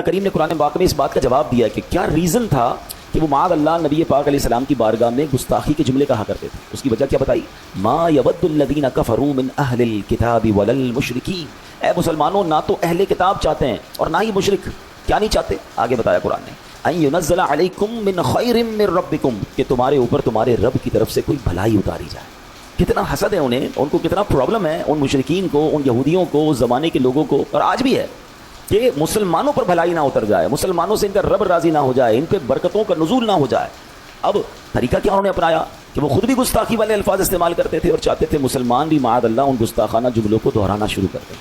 کریم نے قرآن پاک میں اس بات کا جواب دیا کہ کیا ریزن تھا کہ وہ معاذ اللہ نبی پاک علیہ السلام کی بارگاہ میں گستاخی کے جملے کہا کرتے تھے. اس کی وجہ کیا بتائی؟ ما یود الذین کفروا من اہل الکتاب ولا المشرکین. اے مسلمانوں، نہ تو اہل کتاب چاہتے ہیں اور نہ ہی مشرک. کیا نہیں چاہتے؟ آگے بتایا قرآن نے، ان ینزل علیکم من خیر من ربکم، کہ تمہارے اوپر تمہارے رب کی طرف سے کوئی بھلائی اتاری جائے. کتنا حسد ہے انہیں، ان کو کتنا پرابلم ہے ان مشرکین کو، ان یہودیوں کو، اس زمانے کے لوگوں کو، اور آج بھی ہے، کہ مسلمانوں پر بھلائی نہ اتر جائے، مسلمانوں سے ان کا رب راضی نہ ہو جائے، ان پہ برکتوں کا نزول نہ ہو جائے. اب طریقہ کیا انہوں نے اپنایا کہ وہ خود بھی گستاخی والے الفاظ استعمال کرتے تھے اور چاہتے تھے مسلمان بھی معاذ اللہ ان گستاخانہ جملوں کو دہرانا شروع کر دیں.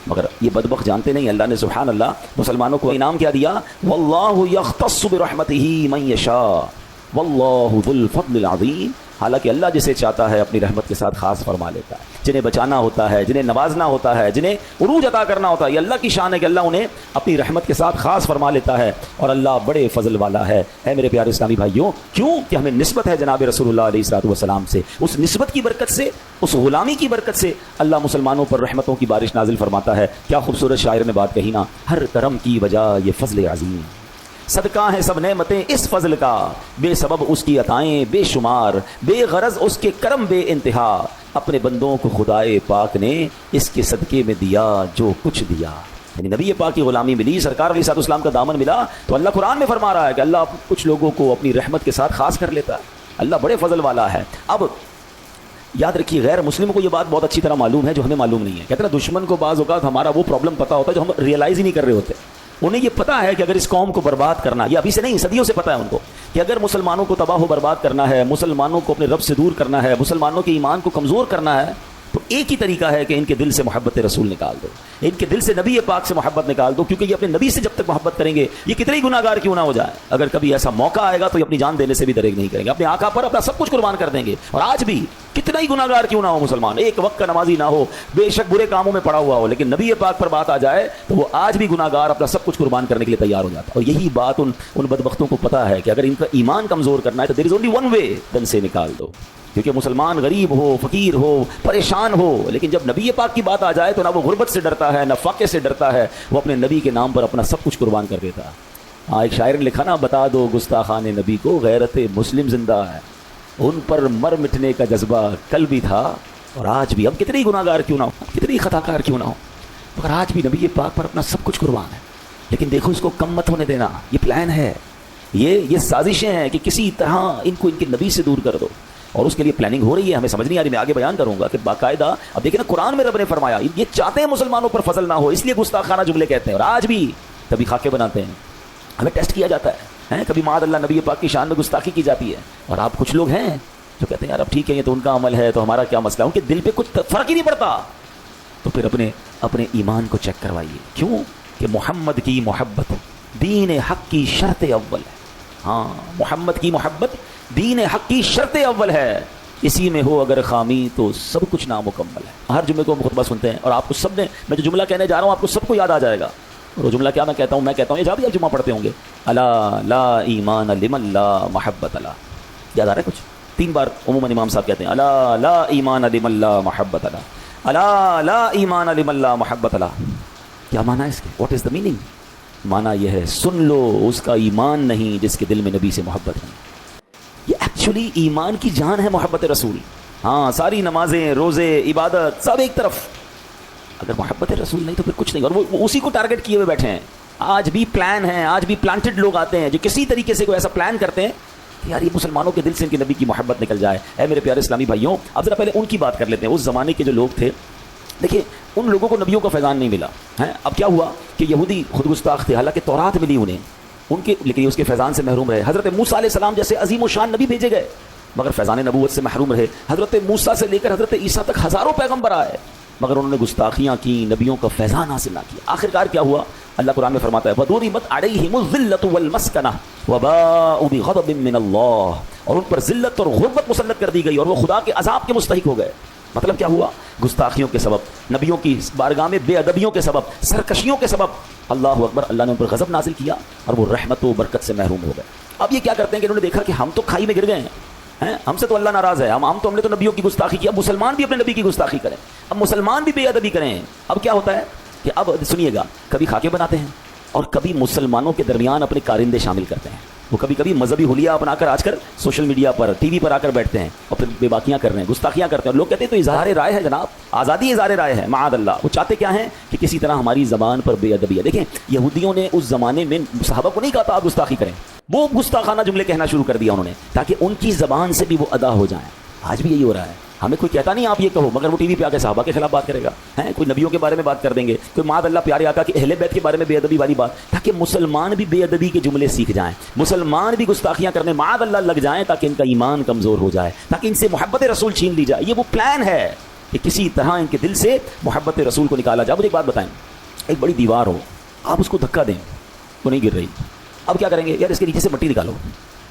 مگر یہ بدبخت جانتے نہیں، اللہ نے سبحان اللہ مسلمانوں کو انعام کیا دیا، واللہ یختص برحمتہ من یشاء واللہ ذو الفضل العظیم. حالانکہ اللہ جسے چاہتا ہے اپنی رحمت کے ساتھ خاص فرما لیتا ہے. جنہیں بچانا ہوتا ہے، جنہیں نوازنا ہوتا ہے، جنہیں عروج عطا کرنا ہوتا ہے، یہ اللہ کی شان ہے کہ اللہ انہیں اپنی رحمت کے ساتھ خاص فرما لیتا ہے، اور اللہ بڑے فضل والا ہے. اے میرے پیارے اسلامی بھائیوں، کیوں کہ ہمیں نسبت ہے جناب رسول اللہ علیہ الصلوۃ والسلام سے. اس نسبت کی برکت سے، اس غلامی کی برکت سے اللہ مسلمانوں پر رحمتوں کی بارش نازل فرماتا ہے. کیا خوبصورت شاعر نے بات کہی نا، ہر کرم کی وجہ یہ فضل عظیم، صدقہ ہیں سب نعمتیں اس فضل کا، بے سبب اس کی عطائیں بے شمار، بے غرض اس کے کرم بے انتہا، اپنے بندوں کو خدائے پاک نے اس کے صدقے میں دیا جو کچھ دیا. یعنی نبی پاک کی غلامی ملی، سرکار علیہ السلام کا دامن ملا، تو اللہ قرآن میں فرما رہا ہے کہ اللہ کچھ لوگوں کو اپنی رحمت کے ساتھ خاص کر لیتا ہے. اللہ بڑے فضل والا ہے. اب یاد رکھیے، غیر مسلم کو یہ بات بہت اچھی طرح معلوم ہے جو ہمیں معلوم نہیں ہے. کہتے ہیں دشمن کو بعض اوقات ہمارا وہ پرابلم پتہ ہوتا ہے جو ہم ریئلائز ہی نہیں کر رہے ہوتے. انہیں یہ پتا ہے کہ اگر اس قوم کو برباد کرنا، یہ ابھی سے نہیں، صدیوں سے پتا ہے ان کو کہ اگر مسلمانوں کو تباہ و برباد کرنا ہے، مسلمانوں کو اپنے رب سے دور کرنا ہے، مسلمانوں کے ایمان کو کمزور کرنا ہے، تو ایک ہی طریقہ ہے کہ ان کے دل سے محبت رسول نکال دو، ان کے دل سے نبی پاک سے محبت نکال دو. کیونکہ یہ اپنے نبی سے جب تک محبت کریں گے، یہ کتنے ہی گناہ گار کیوں نہ ہو جائے، اگر کبھی ایسا موقع آئے گا تو یہ اپنی جان دینے سے بھی دریغ نہیں کریں گے، اپنے آقا پر اپنا سب کچھ قربان کر دیں گے. اور آج بھی کتنا ہی گناہ گار کیوں نہ ہو مسلمان، ایک وقت کا نمازی نہ ہو، بے شک برے کاموں میں پڑا ہوا ہو، لیکن نبی پاک پر بات آ جائے تو وہ آج بھی گناہ گار اپنا سب کچھ قربان کرنے کے لیے تیار ہو جاتا ہے. اور یہی بات ان بدبختوں کو پتا ہے کہ اگر ان کا ایمان کمزور کرنا ہے تو دیر از اونلی ون وے، دن سے نکال دو. کیونکہ مسلمان غریب ہو، فقیر ہو، پریشان ہو، لیکن جب نبی پاک کی بات آ جائے تو نہ وہ غربت سے ڈرتا ہے، نہ فاقے سے ڈرتا ہے، وہ اپنے نبی کے نام پر اپنا سب کچھ قربان کر دیتا ہے. ہاں، ایک شاعر نے لکھا نا، بتا دو گستاخان نبی کو غیرت مسلم زندہ ہے، ان پر مر مٹنے کا جذبہ کل بھی تھا اور آج بھی. اب کتنی گناہ گار کیوں نہ ہو، کتنی خطا کار کیوں نہ ہو، مگر آج بھی نبی پاک پر اپنا سب کچھ قربان ہے. لیکن دیکھو اس کو کم مت ہونے دینا. یہ پلان ہے، یہ سازشیں ہیں کہ کسی طرح ان کو ان کے نبی سے دور کر دو، اور اس کے لیے پلاننگ ہو رہی ہے. ہمیں سمجھ نہیں آ رہی، میں آگے بیان کروں گا کہ باقاعدہ اب دیکھیں نا قرآن میں رب نے فرمایا یہ چاہتے ہیں مسلمانوں پر فضل نہ ہو، اس لیے گستاخانہ جملے کہتے ہیں. اور آج بھی کبھی خاکے بناتے ہیں، ہمیں ٹیسٹ کیا جاتا ہے، کبھی معاذ اللہ نبی پاک کی شان میں گستاخی کی جاتی ہے. اور آپ کچھ لوگ ہیں جو کہتے ہیں یار اب ٹھیک ہے، یہ تو ان کا عمل ہے تو ہمارا کیا مسئلہ. ان کے دل پہ کچھ فرق ہی نہیں پڑتا. تو پھر اپنے ایمان کو چیک کروائیے. کیوں کہ محمد کی محبت دین حق کی شرط اول ہے. ہاں، محمد کی محبت دین حق کی شرط اول ہے. اسی میں ہو اگر خامی تو سب کچھ نامکمل ہے. ہر جملے کو خطبہ سنتے ہیں اور آپ کو سب نے، میں جو جملہ کہنے جا رہا ہوں آپ کو سب کو یاد آ جائے گا. اور وہ جملہ کیا میں کہتا ہوں یہ جب جمعہ پڑھتے ہوں گے، الا لا ایمان لمن لا محبت لا. یاد آ رہا ہے کچھ؟ 3 بار عموماً امام صاحب کہتے ہیں الا لا ایمان لمن لا محبت لا، الا لا ایمان لمن لا محبت لا. کیا معنی ہے اس کے؟ What is the meaning? معنی یہ ہے سن لو، اس کا ایمان نہیں جس کے دل میں نبی سے محبت نہیں. یہ ایکچولی ایمان کی جان ہے محبت رسول. ہاں، ساری نمازیں، روزے، عبادت سب ایک طرف، اگر محبت رسول نہیں تو پھر کچھ نہیں. اور وہ اسی کو ٹارگٹ کیے ہوئے بیٹھے ہیں. آج بھی پلان ہیں، آج بھی پلانٹڈ لوگ آتے ہیں جو کسی طریقے سے کوئی ایسا پلان کرتے ہیں کہ یار یہ مسلمانوں کے دل سے ان کے نبی کی محبت نکل جائے. اے میرے پیارے اسلامی بھائیوں، اب ذرا پہلے ان کی بات کر لیتے ہیں. اس زمانے کے جو لوگ تھے، دیکھیے ان لوگوں کو نبیوں کا فیضان نہیں ملا ہے. اب کیا ہوا کہ یہودی خود گستاخ تھے، حالانکہ تورات ملی انہیں ان کے، لیکن اس کے فیضان سے محروم رہے. حضرت موسیٰ علیہ السلام جیسے عظیم و شان نبی بھیجے گئے مگر فیضان نبوت سے محروم رہے. حضرت موسیٰ سے لے کر حضرت عیسیٰ تک ہزاروں پیغمبر آئے مگر انہوں نے گستاخیاں کی، نبیوں کا فیضان حاصل نہ کیا. آخرکار کیا ہوا؟ اللہ قرآن میں فرماتا ہے وَضُرِبَتْ عَلَيْهِمُ الذِّلَّةُ وَالْمَسْكَنَةُ وَبَاءُوا بِغَضَبٍ مِّنَ اللَّهِ. اور ان پر ذلت اور غربت مسلط کر دی گئی اور وہ خدا کے عذاب کے مستحق ہو گئے. مطلب کیا ہوا؟ گستاخیوں کے سبب، نبیوں کی بارگاہ میں بے ادبیوں کے سبب، سرکشیوں کے سبب اللہ اکبر، اللہ نے ان پر غضب نازل کیا اور وہ رحمت و برکت سے محروم ہو گئے. اب یہ کیا کرتے ہیں کہ انہوں نے دیکھا کہ ہم تو کھائی میں گر گئے ہیں، ہم سے تو اللہ ناراض ہے، ہم نے تو نبیوں کی گستاخی کی، اب مسلمان بھی اپنے نبی کی گستاخی کریں، اب مسلمان بھی بے ادبی کریں. اب کیا ہوتا ہے کہ اب سنیے گا، کبھی خاکے بناتے ہیں، اور کبھی مسلمانوں کے درمیان اپنے کارندے شامل کرتے ہیں. وہ کبھی کبھی مذہبی حلیہ اپنا کر آج کل سوشل میڈیا پر ٹی وی پر آ کر بیٹھتے ہیں اور پھر بے باکیاں کر رہے ہیں, گستاخیاں کرتے ہیں. اور لوگ کہتے ہیں تو اظہار رائے ہے جناب, آزادی اظہار رائے ہے. معاذ اللہ. وہ چاہتے کیا ہیں کہ کسی طرح ہماری زبان پر بے ادبی ہے. دیکھیں یہودیوں نے اس زمانے میں صحابہ کو نہیں کہا تھا آپ گستاخی کریں, وہ گستاخانہ جملے کہنا شروع کر دیا انہوں نے تاکہ ان کی زبان سے بھی وہ ادا ہو جائیں. آج بھی یہی ہو رہا ہے. ہمیں کوئی کہتا نہیں آپ یہ کہو, مگر وہ ٹی وی پہ آ کے صحابہ کے خلاف بات کرے گا, کوئی نبیوں کے بارے میں بات کر دیں گے, کوئی معاذ اللہ پیارے آقا کے اہل بیت کے بارے میں بے ادبی والی بات, تاکہ مسلمان بھی بے ادبی کے جملے سیکھ جائیں, مسلمان بھی گستاخیاں کرنے معاذ اللہ لگ جائیں, تاکہ ان کا ایمان کمزور ہو جائے, تاکہ ان سے محبت رسول چھین لی جائے. یہ وہ پلان ہے کہ کسی طرح ان کے دل سے محبت رسول کو نکالا جائے. مجھے ایک بات بتائیں, ایک بڑی دیوار ہو, آپ اس کو دھکا دیں, وہ نہیں گر رہی, اب کیا کریں گے؟ یار اس کے نیچے سے مٹی نکالو,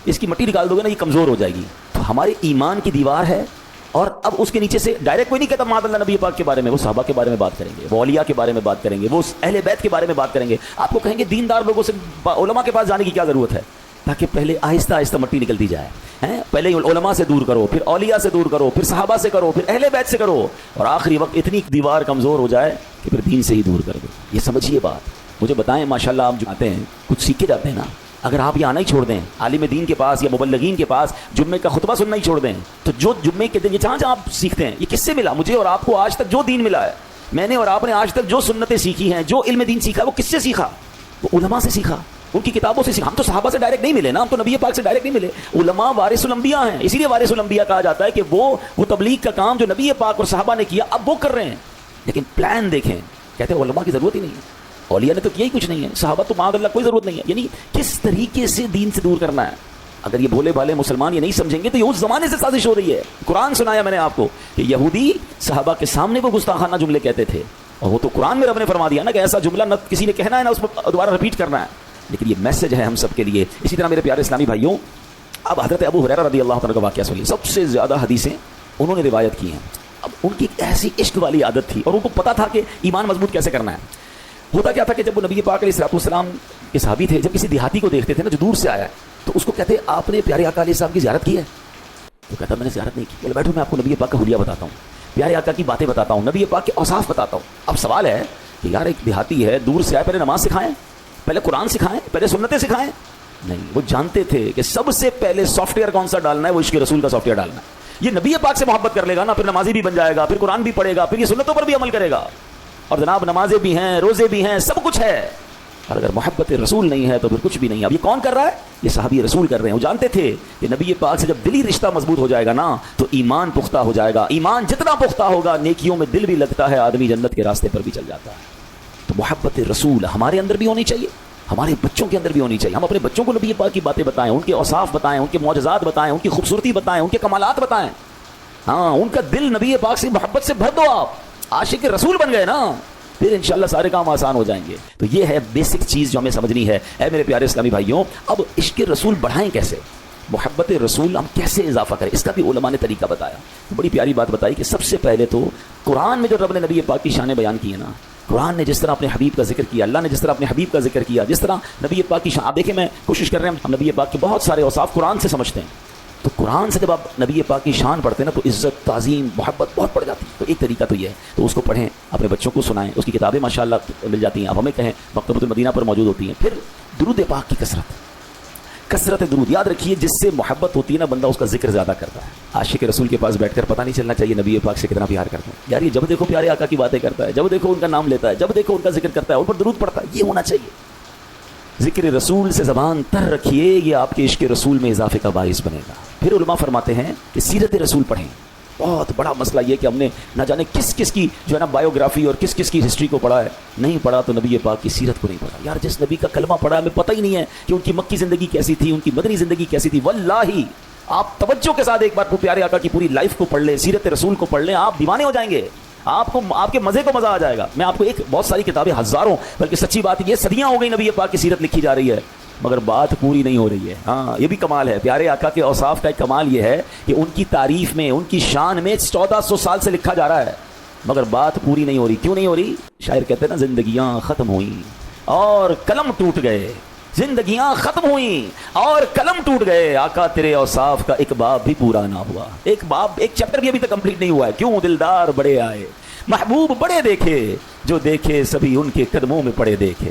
اس کی مٹی نکال دو گے نا, یہ کمزور ہو جائے گی. تو ہمارے ایمان کی دیوار ہے, اور اب اس کے نیچے سے ڈائریکٹ کوئی نہیں کہتا معاذ اللہ نبی پاک کے بارے میں, وہ صحابہ کے بارے میں بات کریں گے, وہ اولیاء کے بارے میں بات کریں گے, وہ اہل بیت کے بارے میں بات کریں گے. آپ کو کہیں گے دیندار لوگوں سے علماء کے پاس جانے کی کیا ضرورت ہے, تاکہ پہلے آہستہ آہستہ مٹی نکلتی جائے. پہلے علماء سے دور کرو, پھر اولیاء سے دور کرو, پھر صحابہ سے کرو, پھر اہل بیت سے کرو, اور آخری وقت اتنی دیوار کمزور ہو جائے کہ پھر دین سے ہی دور کر دو. یہ سمجھیے بات. مجھے بتائیں ماشاءاللہ آپ جو آتے ہیں کچھ سیکھ کے جاتے ہیں نا, اگر آپ یہ آنا ہی چھوڑ دیں عالم دین کے پاس یا مبلغین کے پاس, جمعے کا خطبہ سننا ہی چھوڑ دیں, تو جو جمعے کے دن یہ جہاں جہاں آپ سیکھتے ہیں, یہ کس سے ملا؟ مجھے اور آپ کو آج تک جو دین ملا ہے, میں نے اور آپ نے آج تک جو سنتیں سیکھی ہیں, جو علم دین سیکھا, وہ کس سے سیکھا؟ وہ علماء سے سیکھا, ان کی کتابوں سے سیکھا. ہم تو صحابہ سے ڈائریکٹ نہیں ملے نا, ہم تو نبی پاک سے ڈائریکٹ نہیں ملے. علماء وارث الانبیاء ہیں, اسی لیے وارث الانبیاء کہا جاتا ہے کہ وہ تبلیغ کا کام جو نبی پاک اور صحابہ نے کیا اب وہ کر رہے ہیں. لیکن پلان دیکھیں, کہتے ہیں علماء کی ضرورت ہی نہیں ہے, اولیاء نے تو کیا ہی کچھ نہیں ہے, صحابہ تو معاذ اللہ کوئی ضرورت نہیں ہے. یعنی کس طریقے سے دین سے دور کرنا ہے. اگر یہ بھولے بھالے مسلمان یہ نہیں سمجھیں گے تو یہ اس زمانے سے سازش ہو رہی ہے. قرآن سنایا میں نے آپ کو کہ یہودی صحابہ کے سامنے وہ گستاخانہ جملے کہتے تھے, اور وہ تو قرآن میں رب نے فرما دیا نا کہ ایسا جملہ نہ کسی نے کہنا ہے نہ اس کو دوبارہ رپیٹ کرنا ہے. لیکن یہ میسج ہے ہم سب کے لیے. اسی طرح میرے پیارے اسلامی بھائیوں, اب حضرت ابو ہریرہ رضی اللہ عنہ کا واقعہ سنیے. سب سے زیادہ حدیثیں انہوں نے روایت کی ہیں. اب ان کی ایسی عشق والی عادت تھی, اور ان کو پتا تھا کہ ایمان مضبوط کیسے کرنا ہے. ہوتا کیا تھا کہ جب وہ نبی پاک علیہ الصلوۃ والسلام کے صحابی تھے, جب کسی دیہاتی کو دیکھتے تھے نا جو دور سے آیا ہے, تو اس کو کہتے آپ نے پیارے آقا علیہ السلام کی زیارت کی ہے؟ تو کہتا میں نے زیارت نہیں کی. بولے بیٹھو میں آپ کو نبی پاک کا حلیہ بتاتا ہوں, پیارے آقا کی باتیں بتاتا ہوں, نبی پاک کے اوصاف بتاتا ہوں. اب سوال ہے کہ یار ایک دیہاتی ہے, دور سے آئے, پہلے نماز سکھائیں, پہلے قرآن سکھائیں, پہلے سنتیں سکھائیں؟ نہیں, وہ جانتے تھے کہ سب سے پہلے سافٹ ویئر کون سا ڈالنا ہے, وہ عشق رسول کا سافٹ ویئر ڈالنا ہے. یہ نبی پاک سے محبت کر لے گا نا, پھر نمازی بھی بن جائے گا, پھر قرآن بھی پڑھے گا, پھر یہ سنتوں پر بھی عمل کرے گا. اور جناب نمازیں بھی ہیں, روزے بھی ہیں, سب کچھ ہے, اور اگر محبت رسول نہیں ہے تو پھر کچھ بھی نہیں ہے. اب یہ کون کر رہا ہے؟ یہ صحابی رسول کر رہے ہیں. وہ جانتے تھے کہ نبی پاک سے جب دلی رشتہ مضبوط ہو جائے گا نا تو ایمان پختہ ہو جائے گا. ایمان جتنا پختہ ہوگا نیکیوں میں دل بھی لگتا ہے, آدمی جنت کے راستے پر بھی چل جاتا ہے. تو محبت رسول ہمارے اندر بھی ہونی چاہیے, ہمارے بچوں کے اندر بھی ہونی چاہیے. ہم اپنے بچوں کو نبی پاک کی باتیں بتائیں, ان کے اوصاف بتائیں, ان کے معجزات بتائیں, ان کی خوبصورتی بتائیں, ان کے کمالات بتائیں. ہاں, ان کا دل نبی پاک سے محبت سے بھر دو. آپ عاشق رسول بن گئے نا, پھر انشاءاللہ سارے کام آسان ہو جائیں گے. تو یہ ہے بیسک چیز جو ہمیں سمجھنی ہے. اے میرے پیارے اسلامی بھائیوں, اب عشق رسول بڑھائیں کیسے, محبت رسول ہم کیسے اضافہ کریں, اس کا بھی علماء نے طریقہ بتایا. بڑی پیاری بات بتائی کہ سب سے پہلے تو قرآن میں جو رب نے نبی پاک کی شانیں بیان کی ہے نا, قرآن نے جس طرح اپنے حبیب کا ذکر کیا, اللہ نے جس طرح اپنے حبیب کا ذکر کیا, جس طرح نبی پاک کی شان, آپ دیکھیں میں کوشش کر رہے ہیں ہم نبی پاک کے بہت سارے اوصاف قرآن سے سمجھتے ہیں. تو قرآن سے جب آپ نبی پاک کی شان پڑھتے ہیں نا تو عزت, تعظیم, محبت بہت بڑھ جاتی ہے. تو ایک طریقہ تو یہ ہے, تو اس کو پڑھیں, اپنے بچوں کو سنائیں, اس کی کتابیں ماشاءاللہ مل جاتی ہیں, اب ہمیں کہیں مکتبۃ المدینہ پر موجود ہوتی ہیں. پھر درود پاک کی کثرت درود, یاد رکھیے جس سے محبت ہوتی ہے نا بندہ اس کا ذکر زیادہ کرتا ہے. عاشق رسول کے پاس بیٹھ کر پتہ نہیں چلنا چاہیے نبی پاک سے کتنا پیار کرتے ہیں. یار یہ جب دیکھو پیارے آقا کی باتیں کرتا ہے, جب دیکھو ان کا نام لیتا ہے, جب دیکھو ان کا ذکر کرتا ہے, ان پر درود پڑھتا ہے. یہ ہونا چاہیے. ذکر رسول سے زبان تر رکھیے, یہ آپ کے عشق رسول میں اضافے کا باعث بنے گا. پھر علماء فرماتے ہیں کہ سیرت رسول پڑھیں. بہت بڑا مسئلہ یہ کہ ہم نے نہ جانے کس کس کی جو ہے نا بایوگرافی اور کس کس کی ہسٹری کو پڑھا ہے, نہیں پڑھا تو نبی پاک کی سیرت کو نہیں پڑھا. یار جس نبی کا کلمہ پڑھا ہمیں پتہ ہی نہیں ہے کہ ان کی مکی زندگی کیسی تھی, ان کی مدنی زندگی کیسی تھی. واللہ آپ توجہ کے ساتھ ایک بار پیارے آقا کی پوری لائف کو پڑھ لیں, سیرت رسول کو پڑھ لیں, آپ دیوانے ہو جائیں گے. آپ کو آپ کے مزے کو مزہ آ جائے گا. میں آپ کو ایک بہت ساری کتابیں, ہزاروں, بلکہ سچی بات یہ صدیاں ہو گئی نبی پاک کی سیرت لکھی جا رہی ہے, مگر بات پوری نہیں ہو رہی ہے. ہاں یہ بھی کمال ہے. پیارے آقا کے اوصاف کا ایک کمال یہ ہے کہ ان کی تعریف میں, ان کی شان میں 1400 سال سے لکھا جا رہا ہے, مگر بات پوری نہیں ہو رہی. کیوں نہیں ہو رہی؟ شاعر کہتے ہیں نا, زندگیاں ختم ہوئیں اور قلم ٹوٹ گئے, زندگیاں ختم ہوئیں اور قلم ٹوٹ گئے, آقا تیرے اوصاف کا ایک باب بھی پورا نہ ہوا. ایک باب, ایک چیپٹر بھی ابھی تک کمپلیٹ نہیں ہوا ہے. کیوں؟ دلدار بڑے آئے, محبوب بڑے دیکھے, جو دیکھے سبھی ان کے قدموں میں پڑے دیکھے.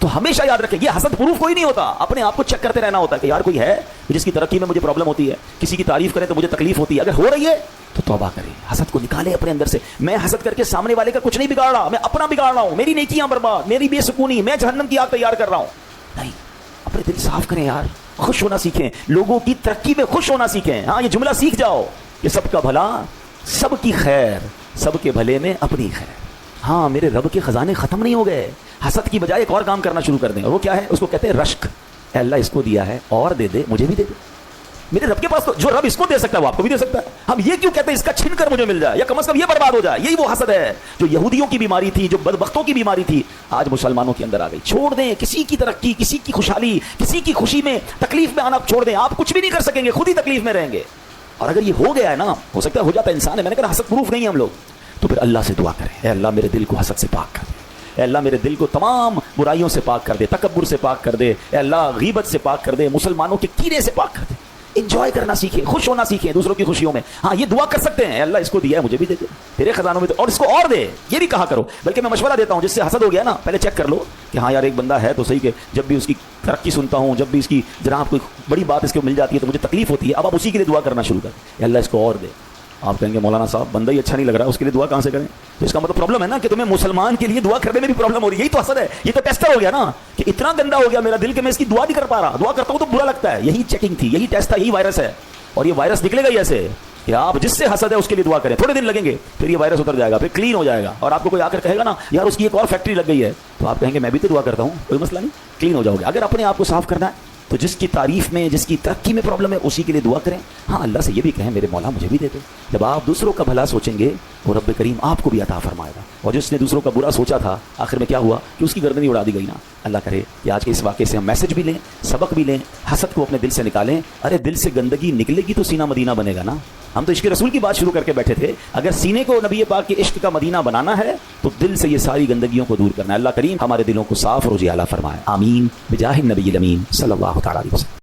تو ہمیشہ یاد رکھیں یہ حسد پروف کوئی نہیں ہوتا, اپنے آپ کو چیک کرتے رہنا ہوتا ہے کہ یار کوئی ہے جس کی ترقی میں مجھے پرابلم ہوتی ہے, کسی کی تعریف کریں تو مجھے تکلیف ہوتی ہے, اگر ہو رہی ہے تو توبہ کریں, حسد کو نکالیں اپنے اندر سے. میں حسد کر کے سامنے والے کا کچھ نہیں بگاڑ رہا, میں اپنا بگاڑ رہا ہوں, میری نیکیاں برباد, میری بے سکونی, میں جہنم کی آگ تیار کر رہا ہوں. نہیں, اپنے دل صاف کریں یار, خوش ہونا سیکھیں, لوگوں کی ترقی میں خوش ہونا سیکھیں. ہاں یہ جملہ سیکھ جاؤ کہ سب کا بھلا سب کی خیر, سب کے بھلے میں اپنی خیر. ہاں میرے رب کے خزانے ختم نہیں ہو گئے, حسد کی بجائے ایک اور کام کرنا شروع کر دیں, اور وہ کیا ہے, اس کو کہتے ہیں رشک. اے اللہ اس کو دیا ہے اور دے دے, مجھے بھی دے دے. میرے رب کے پاس تو جو رب اس کو دے سکتا ہے وہ آپ کو بھی دے سکتا ہے. ہم یہ کیوں کہتے ہیں اس کا چھن کر مجھے مل جائے, یا کم از کم یہ برباد ہو جائے. یہی وہ حسد ہے جو یہودیوں کی بیماری تھی, جو بدبختوں کی بیماری تھی, آج مسلمانوں کے اندر آ گئی. چھوڑ دیں کسی کی ترقی, کسی کی خوشحالی, کسی کی خوشی میں تکلیف میں آنا چھوڑ دیں. آپ کچھ بھی نہیں کر سکیں گے, خود ہی تکلیف میں رہیں گے. اور اگر یہ ہو گیا ہے نا, ہو سکتا ہے ہو جاتا ہے انسان ہے, میں نے کہا حسد پروف نہیں ہے ہم لوگ, تو پھر اللہ سے دعا کریں, اے اللہ میرے دل کو حسد سے پاک کر دے, اے اللہ میرے دل کو تمام برائیوں سے پاک کر دے, تکبر سے پاک کر دے, اے اللہ غیبت سے پاک کر دے, مسلمانوں کے کینے سے پاک کر دے. انجوائے کرنا سیکھیں, خوش ہونا سیکھیں دوسروں کی خوشیوں میں. ہاں یہ دعا کر سکتے ہیں, اے اللہ اس کو دیا ہے مجھے بھی دے دے, تیرے خزانوں میں, اور اس کو اور دے, یہ بھی کہا کرو. بلکہ میں مشورہ دیتا ہوں جس سے حسد ہو گیا نا, پہلے چیک کر لو کہ ہاں یار ایک بندہ ہے تو صحیح, کہ جب بھی اس کی ترقی سنتا ہوں, جب بھی اس کی جناب کوئی بڑی بات اس کو مل جاتی ہے تو مجھے تکلیف ہوتی ہے. اب آپ اسی کے لیے دعا کرنا شروع کریں, اے اللہ اس کو اور دے. آپ کہیں گے مولانا صاحب بندہ ہی اچھا نہیں لگ رہا, اس کے لیے دعا کہاں سے کریں؟ تو اس کا مطلب پرابلم ہے نا کہ تمہیں مسلمان کے لیے دعا کرنے میں بھی پرابلم ہو رہی ہے. یہی تو حسد ہے, یہ تو ٹیسٹر ہو گیا نا کہ اتنا گندا ہو گیا میرا دل کہ میں اس کی دعا نہیں کر پا رہا, دعا کرتا ہوں تو برا لگتا ہے. یہی چیکنگ تھی, یہی ٹیسٹ تھا, یہی وائرس ہے. اور یہ وائرس نکلے گا ہی ایسے کہ آپ جس سے حسد ہے اس کے لیے دعا کریں, تھوڑے دن لگیں گے, پھر یہ وائرس اتر جائے گا, پھر کلین ہو جائے گا. اور آپ کو کوئی آ کر کہے گا نا یار اس کی ایک اور فیکٹری لگ گئی ہے, تو آپ کہیں گے میں بھی تو دعا کرتا ہوں, کوئی مسئلہ نہیں, کلین ہو جاؤ گے. اگر اپنے آپ کو صاف کرنا ہے تو جس کی تعریف میں, جس کی ترقی میں پرابلم ہے, اسی کے لیے دعا کریں. ہاں اللہ سے یہ بھی کہیں میرے مولا مجھے بھی دے دے. جب آپ دوسروں کا بھلا سوچیں گے وہ رب کریم آپ کو بھی عطا فرمائے گا. اور جس نے دوسروں کا برا سوچا تھا آخر میں کیا ہوا کہ اس کی گردن ہی اڑا دی گئی نا. اللہ کرے کہ آج کے اس واقعے سے ہم میسج بھی لیں, سبق بھی لیں, حسد کو اپنے دل سے نکالیں. ارے دل سے گندگی نکلے گی تو سینہ مدینہ بنے گا نا. ہم تو عشق رسول کی بات شروع کر کے بیٹھے تھے, اگر سینے کو نبی پاک کے عشق کا مدینہ بنانا ہے تو دل سے یہ ساری گندگیوں کو دور کرنا ہے. اللہ کریم ہمارے دلوں کو صاف اور اجالا فرمائے, آمین بجاہ النبی الامین صلی اللہ تعالی علیہ وسلم.